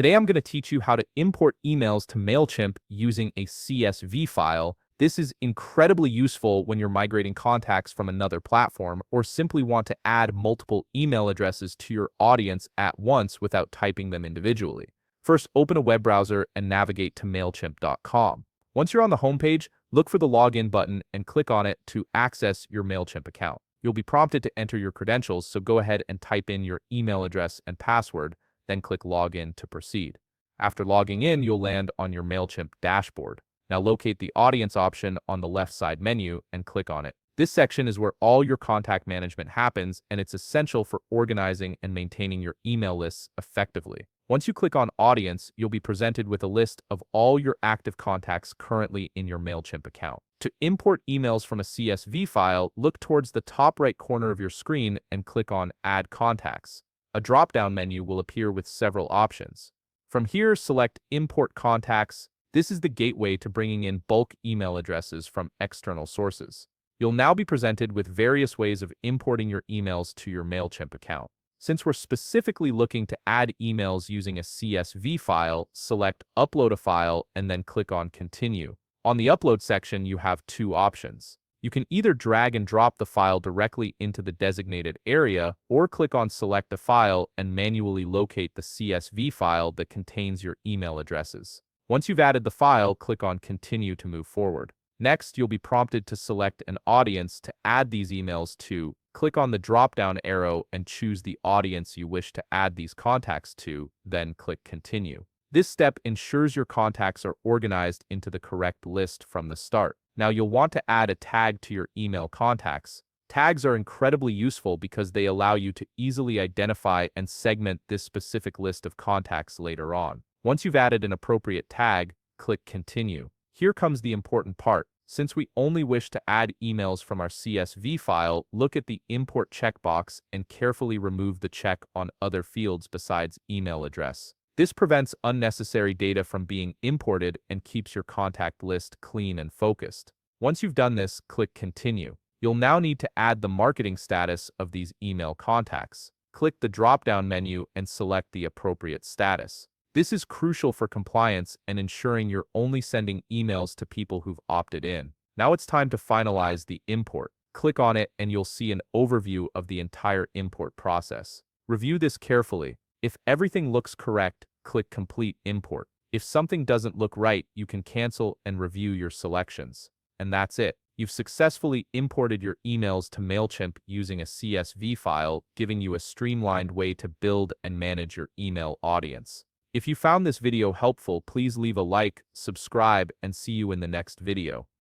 Today I'm going to teach you how to import emails to Mailchimp using a CSV file. This is incredibly useful when you're migrating contacts from another platform or simply want to add multiple email addresses to your audience at once without typing them individually. First, open a web browser and navigate to Mailchimp.com. Once you're on the homepage, look for the login button and click on it to access your Mailchimp account. You'll be prompted to enter your credentials, so go ahead and type in your email address and password, then click Login to proceed. After logging in, you'll land on your Mailchimp dashboard. Now locate the Audience option on the left side menu and click on it. This section is where all your contact management happens, and it's essential for organizing and maintaining your email lists effectively. Once you click on Audience, you'll be presented with a list of all your active contacts currently in your Mailchimp account. To import emails from a CSV file, look towards the top right corner of your screen and click on Add Contacts. A drop-down menu will appear with several options. From here, select Import Contacts. This is the gateway to bringing in bulk email addresses from external sources. You'll now be presented with various ways of importing your emails to your Mailchimp account. Since we're specifically looking to add emails using a CSV file, select Upload a File and then click on Continue. On the Upload section, you have two options. You can either drag and drop the file directly into the designated area, or click on Select a File and manually locate the CSV file that contains your email addresses. Once you've added the file, click on Continue to move forward. Next, you'll be prompted to select an audience to add these emails to. Click on the drop-down arrow and choose the audience you wish to add these contacts to, then click Continue. This step ensures your contacts are organized into the correct list from the start. Now you'll want to add a tag to your email contacts. Tags are incredibly useful because they allow you to easily identify and segment this specific list of contacts later on. Once you've added an appropriate tag, click Continue. Here comes the important part. Since we only wish to add emails from our CSV file, look at the Import checkbox and carefully remove the check on other fields besides email address. This prevents unnecessary data from being imported and keeps your contact list clean and focused. Once you've done this, click Continue. You'll now need to add the marketing status of these email contacts. Click the drop-down menu and select the appropriate status. This is crucial for compliance and ensuring you're only sending emails to people who've opted in. Now it's time to finalize the import. Click on it and you'll see an overview of the entire import process. Review this carefully. If everything looks correct, click Complete Import. If something doesn't look right, you can cancel and review your selections. And that's it. You've successfully imported your emails to Mailchimp using a CSV file, giving you a streamlined way to build and manage your email audience. If you found this video helpful, please leave a like, subscribe, and see you in the next video.